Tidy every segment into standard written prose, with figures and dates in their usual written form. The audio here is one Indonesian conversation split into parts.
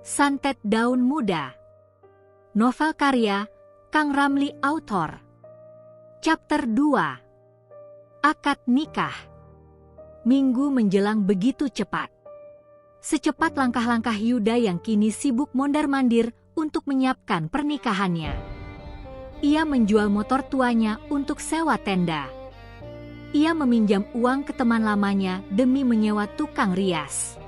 Santet Daun Muda. Novel karya Kang Ramli author. Chapter 2. Akad nikah. Minggu menjelang begitu cepat. Secepat langkah-langkah Yuda yang kini sibuk mondar-mandir untuk menyiapkan pernikahannya. Ia menjual motor tuanya untuk sewa tenda. Ia meminjam uang ke teman lamanya demi menyewa tukang rias.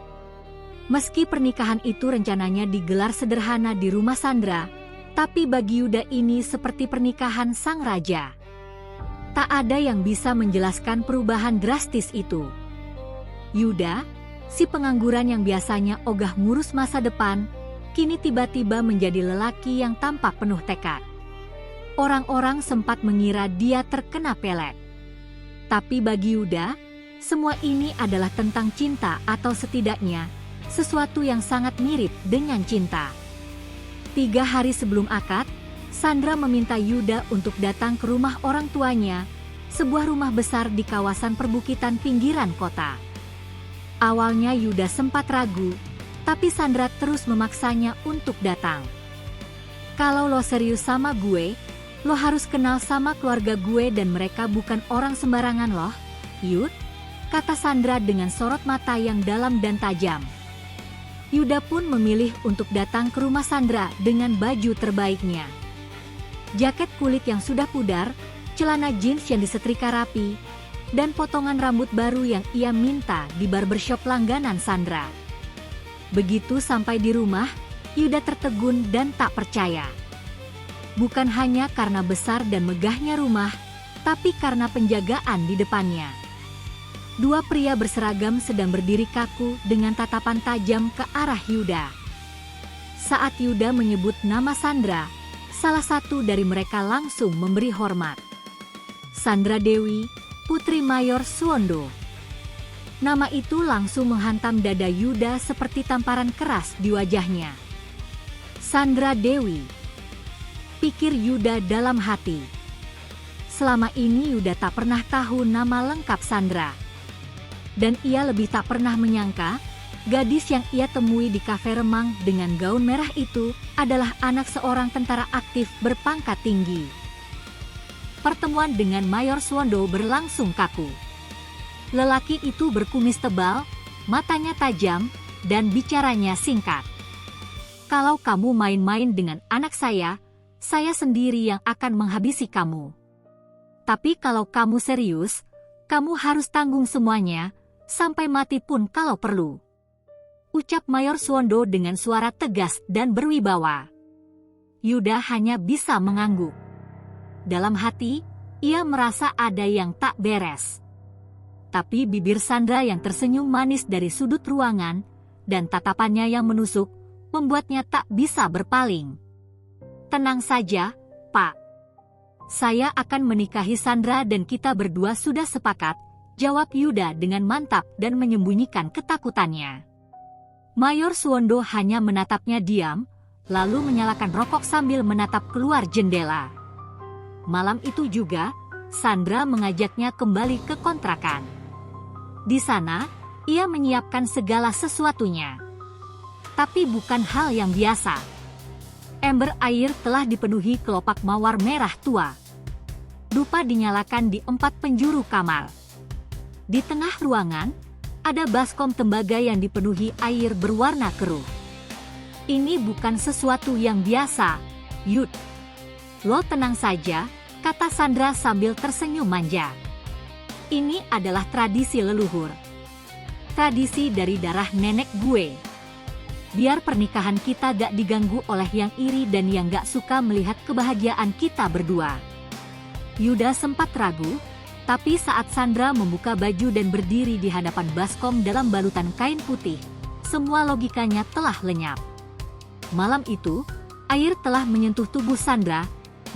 Meski pernikahan itu rencananya digelar sederhana di rumah Sandra, tapi bagi Yuda ini seperti pernikahan sang raja. Tak ada yang bisa menjelaskan perubahan drastis itu. Yuda, si pengangguran yang biasanya ogah ngurus masa depan, kini tiba-tiba menjadi lelaki yang tampak penuh tekad. Orang-orang sempat mengira dia terkena pelet. Tapi bagi Yuda, semua ini adalah tentang cinta atau setidaknya sesuatu yang sangat mirip dengan cinta. 3 hari sebelum akad, Sandra meminta Yuda untuk datang ke rumah orang tuanya, sebuah rumah besar di kawasan perbukitan pinggiran kota. Awalnya Yuda sempat ragu, tapi Sandra terus memaksanya untuk datang. Kalau lo serius sama gue, lo harus kenal sama keluarga gue dan mereka bukan orang sembarangan loh, Yud, kata Sandra dengan sorot mata yang dalam dan tajam. Yuda pun memilih untuk datang ke rumah Sandra dengan baju terbaiknya. Jaket kulit yang sudah pudar, celana jeans yang disetrika rapi, dan potongan rambut baru yang ia minta di barbershop langganan Sandra. Begitu sampai di rumah, Yuda tertegun dan tak percaya. Bukan hanya karena besar dan megahnya rumah, tapi karena penjagaan di depannya. 2 pria berseragam sedang berdiri kaku dengan tatapan tajam ke arah Yuda. Saat Yuda menyebut nama Sandra, salah satu dari mereka langsung memberi hormat. Sandra Dewi, putri Mayor Suwondo. Nama itu langsung menghantam dada Yuda seperti tamparan keras di wajahnya. Sandra Dewi, pikir Yuda dalam hati. Selama ini Yuda tak pernah tahu nama lengkap Sandra. Dan ia lebih tak pernah menyangka, gadis yang ia temui di kafe remang dengan gaun merah itu adalah anak seorang tentara aktif berpangkat tinggi. Pertemuan dengan Mayor Suwondo berlangsung kaku. Lelaki itu berkumis tebal, matanya tajam, dan bicaranya singkat. Kalau kamu main-main dengan anak saya sendiri yang akan menghabisi kamu. Tapi kalau kamu serius, kamu harus tanggung semuanya, sampai mati pun kalau perlu. Ucap Mayor Suwondo dengan suara tegas dan berwibawa. Yuda hanya bisa mengangguk. Dalam hati, ia merasa ada yang tak beres. Tapi bibir Sandra yang tersenyum manis dari sudut ruangan, dan tatapannya yang menusuk, membuatnya tak bisa berpaling. Tenang saja, Pak. Saya akan menikahi Sandra dan kita berdua sudah sepakat, jawab Yuda dengan mantap dan menyembunyikan ketakutannya. Mayor Suwondo hanya menatapnya diam, lalu menyalakan rokok sambil menatap keluar jendela. Malam itu juga, Sandra mengajaknya kembali ke kontrakan. Di sana, ia menyiapkan segala sesuatunya. Tapi bukan hal yang biasa. Ember air telah dipenuhi kelopak mawar merah tua. Dupa dinyalakan di 4 penjuru kamar. Di tengah ruangan, ada baskom tembaga yang dipenuhi air berwarna keruh. Ini bukan sesuatu yang biasa, Yud. Lo tenang saja, kata Sandra sambil tersenyum manja. Ini adalah tradisi leluhur. Tradisi dari darah nenek gue. Biar pernikahan kita gak diganggu oleh yang iri dan yang gak suka melihat kebahagiaan kita berdua. Yuda sempat ragu, tapi saat Sandra membuka baju dan berdiri di hadapan baskom dalam balutan kain putih, semua logikanya telah lenyap. Malam itu, air telah menyentuh tubuh Sandra,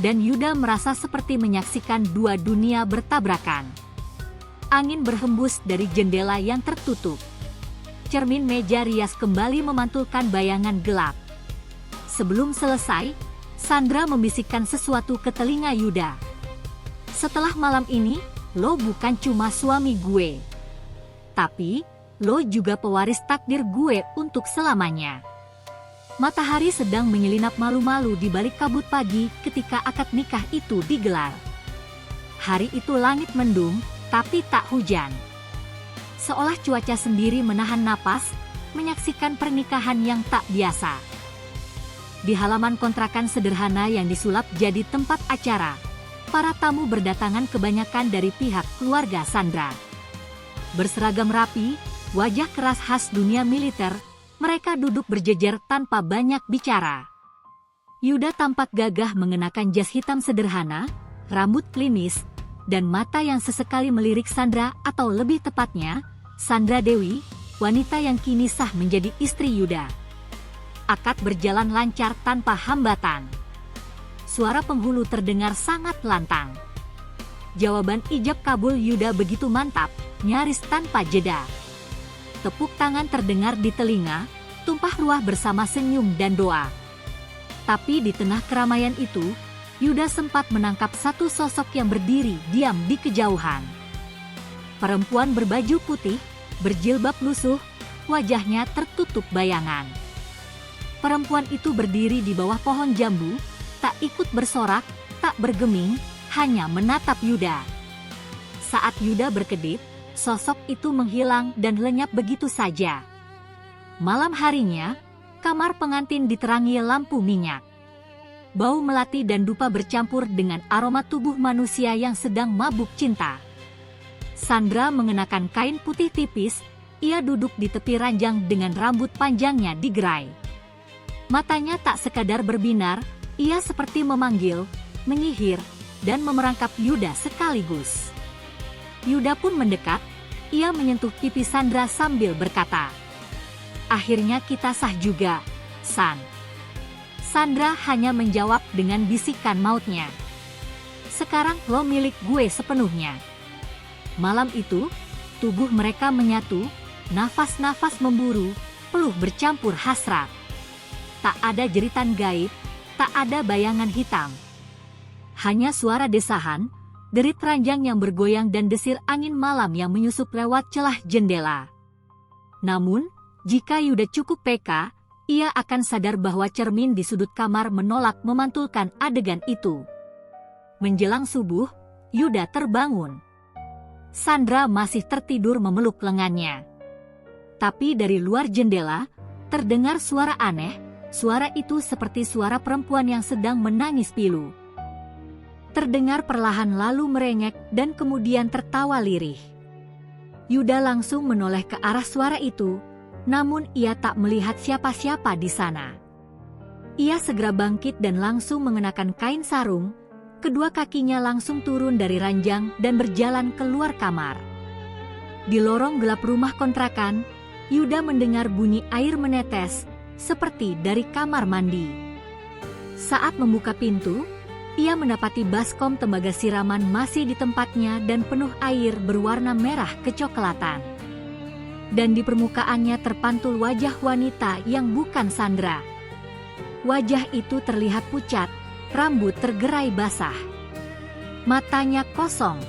dan Yuda merasa seperti menyaksikan 2 dunia bertabrakan. Angin berhembus dari jendela yang tertutup. Cermin meja rias kembali memantulkan bayangan gelap. Sebelum selesai, Sandra membisikkan sesuatu ke telinga Yuda. Setelah malam ini, lo bukan cuma suami gue, tapi lo juga pewaris takdir gue untuk selamanya. Matahari sedang menyelinap malu-malu di balik kabut pagi ketika akad nikah itu digelar. Hari itu langit mendung, tapi tak hujan. Seolah cuaca sendiri menahan napas, menyaksikan pernikahan yang tak biasa. Di halaman kontrakan sederhana yang disulap jadi tempat acara, para tamu berdatangan kebanyakan dari pihak keluarga Sandra. Berseragam rapi, wajah keras khas dunia militer, mereka duduk berjejer tanpa banyak bicara. Yuda tampak gagah mengenakan jas hitam sederhana, rambut klimis, dan mata yang sesekali melirik Sandra atau lebih tepatnya, Sandra Dewi, wanita yang kini sah menjadi istri Yuda. Akad berjalan lancar tanpa hambatan. Suara penghulu terdengar sangat lantang. Jawaban ijab kabul Yuda begitu mantap, nyaris tanpa jeda. Tepuk tangan terdengar di telinga, tumpah ruah bersama senyum dan doa. Tapi di tengah keramaian itu, Yuda sempat menangkap satu sosok yang berdiri diam di kejauhan. Perempuan berbaju putih, berjilbab lusuh, wajahnya tertutup bayangan. Perempuan itu berdiri di bawah pohon jambu, tak ikut bersorak, tak bergeming, hanya menatap Yuda. Saat Yuda berkedip, sosok itu menghilang dan lenyap begitu saja. Malam harinya, kamar pengantin diterangi lampu minyak. Bau melati dan dupa bercampur dengan aroma tubuh manusia yang sedang mabuk cinta. Sandra mengenakan kain putih tipis, ia duduk di tepi ranjang dengan rambut panjangnya digerai. Matanya tak sekadar berbinar, ia seperti memanggil, menyihir, dan memerangkap Yuda sekaligus. Yuda pun mendekat, ia menyentuh pipi Sandra sambil berkata, "Akhirnya kita sah juga, San." Sandra hanya menjawab dengan bisikan mautnya, "Sekarang lo milik gue sepenuhnya." Malam itu, tubuh mereka menyatu, nafas-nafas memburu, peluh bercampur hasrat. Tak ada jeritan gaib, tak ada bayangan hitam. Hanya suara desahan, derit ranjang yang bergoyang dan desir angin malam yang menyusup lewat celah jendela. Namun, jika Yuda cukup peka, ia akan sadar bahwa cermin di sudut kamar menolak memantulkan adegan itu. Menjelang subuh, Yuda terbangun. Sandra masih tertidur memeluk lengannya. Tapi dari luar jendela, terdengar suara aneh, suara itu seperti suara perempuan yang sedang menangis pilu. Terdengar perlahan lalu merengek dan kemudian tertawa lirih. Yuda langsung menoleh ke arah suara itu, namun ia tak melihat siapa-siapa di sana. Ia segera bangkit dan langsung mengenakan kain sarung, kedua kakinya langsung turun dari ranjang dan berjalan keluar kamar. Di lorong gelap rumah kontrakan, Yuda mendengar bunyi air menetes, seperti dari kamar mandi. Saat membuka pintu, ia mendapati baskom tembaga siraman masih di tempatnya dan penuh air berwarna merah kecoklatan. Dan di permukaannya terpantul wajah wanita yang bukan Sandra. Wajah itu terlihat pucat, rambut tergerai basah. Matanya kosong.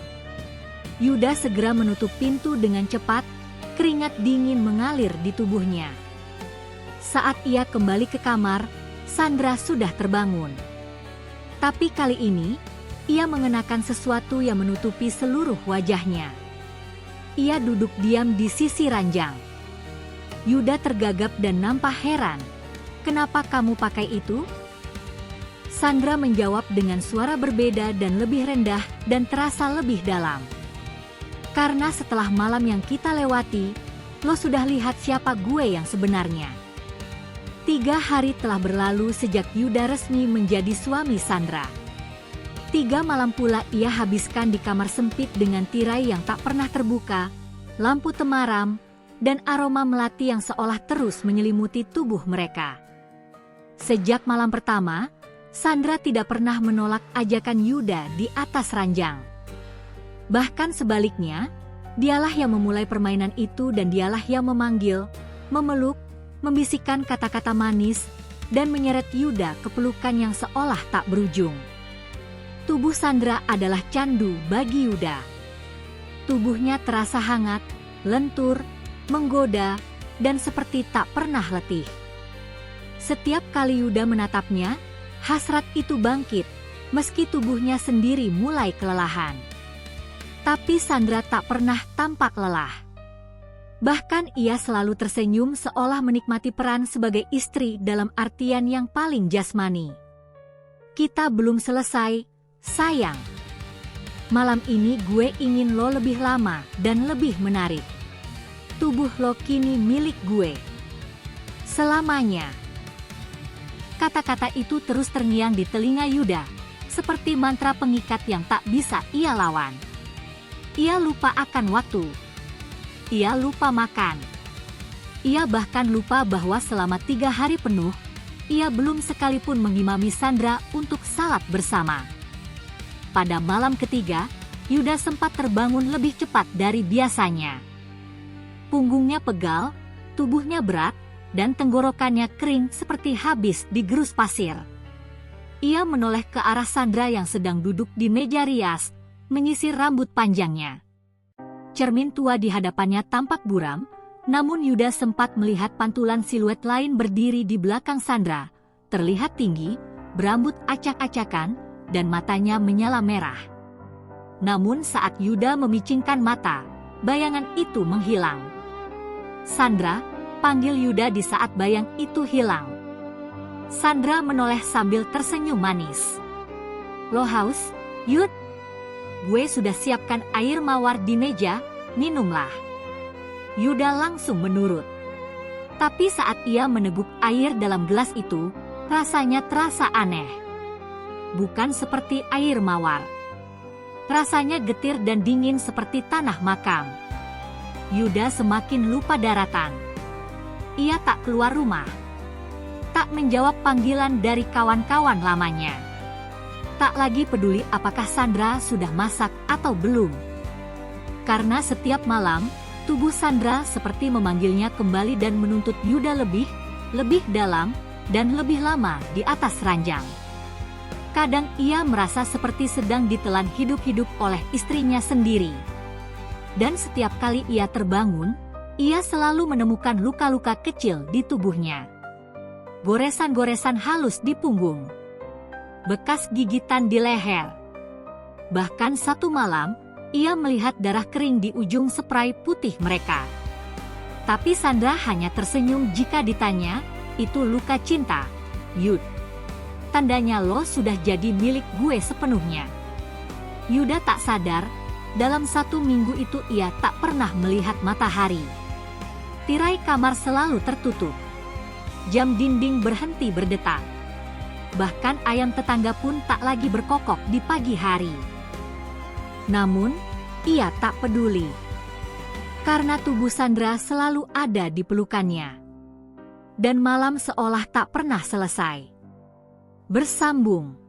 Yuda segera menutup pintu dengan cepat, keringat dingin mengalir di tubuhnya. Saat ia kembali ke kamar, Sandra sudah terbangun. Tapi kali ini, ia mengenakan sesuatu yang menutupi seluruh wajahnya. Ia duduk diam di sisi ranjang. Yuda tergagap dan nampak heran. "Kenapa kamu pakai itu?" Sandra menjawab dengan suara berbeda dan lebih rendah dan terasa lebih dalam. "Karena setelah malam yang kita lewati, lo sudah lihat siapa gue yang sebenarnya." 3 hari telah berlalu sejak Yuda resmi menjadi suami Sandra. 3 malam pula ia habiskan di kamar sempit dengan tirai yang tak pernah terbuka, lampu temaram, dan aroma melati yang seolah terus menyelimuti tubuh mereka. Sejak malam pertama, Sandra tidak pernah menolak ajakan Yuda di atas ranjang. Bahkan sebaliknya, dialah yang memulai permainan itu dan dialah yang memanggil, memeluk, membisikkan kata-kata manis, dan menyeret Yuda ke pelukan yang seolah tak berujung. Tubuh Sandra adalah candu bagi Yuda. Tubuhnya terasa hangat, lentur, menggoda, dan seperti tak pernah letih. Setiap kali Yuda menatapnya, hasrat itu bangkit, meski tubuhnya sendiri mulai kelelahan. Tapi Sandra tak pernah tampak lelah. Bahkan ia selalu tersenyum seolah menikmati peran sebagai istri dalam artian yang paling jasmani. Kita belum selesai, sayang. Malam ini gue ingin lo lebih lama dan lebih menarik. Tubuh lo kini milik gue. Selamanya. Kata-kata itu terus terngiang di telinga Yuda, seperti mantra pengikat yang tak bisa ia lawan. Ia lupa akan waktu. Ia lupa makan. Ia bahkan lupa bahwa selama 3 hari penuh, ia belum sekalipun mengimami Sandra untuk salat bersama. Pada malam ketiga, Yuda sempat terbangun lebih cepat dari biasanya. Punggungnya pegal, tubuhnya berat, dan tenggorokannya kering seperti habis digerus pasir. Ia menoleh ke arah Sandra yang sedang duduk di meja rias, menyisir rambut panjangnya. Cermin tua di hadapannya tampak buram, namun Yuda sempat melihat pantulan siluet lain berdiri di belakang Sandra, terlihat tinggi, berambut acak-acakan, dan matanya menyala merah. Namun saat Yuda memicingkan mata, bayangan itu menghilang. Sandra, panggil Yuda di saat bayang itu hilang. Sandra menoleh sambil tersenyum manis. Lo haus, Yud? Gue sudah siapkan air mawar di meja, minumlah. Yuda langsung menurut. Tapi saat ia meneguk air dalam gelas itu, rasanya terasa aneh. Bukan seperti air mawar. Rasanya getir dan dingin seperti tanah makam. Yuda semakin lupa daratan. Ia tak keluar rumah. Tak menjawab panggilan dari kawan-kawan lamanya. Tak lagi peduli apakah Sandra sudah masak atau belum. Karena setiap malam, tubuh Sandra seperti memanggilnya kembali dan menuntut Yuda lebih dalam, dan lebih lama di atas ranjang. Kadang ia merasa seperti sedang ditelan hidup-hidup oleh istrinya sendiri. Dan setiap kali ia terbangun, ia selalu menemukan luka-luka kecil di tubuhnya. Goresan-goresan halus di punggung. Bekas gigitan di leher. Bahkan satu malam, ia melihat darah kering di ujung spray putih mereka. Tapi Sandra hanya tersenyum jika ditanya, itu luka cinta, Yud. Tandanya lo sudah jadi milik gue sepenuhnya. Yuda tak sadar, dalam 1 minggu itu ia tak pernah melihat matahari. Tirai kamar selalu tertutup. Jam dinding berhenti berdetak. Bahkan ayam tetangga pun tak lagi berkokok di pagi hari. Namun, ia tak peduli. Karena tubuh Sandra selalu ada di pelukannya. Dan malam seolah tak pernah selesai. Bersambung.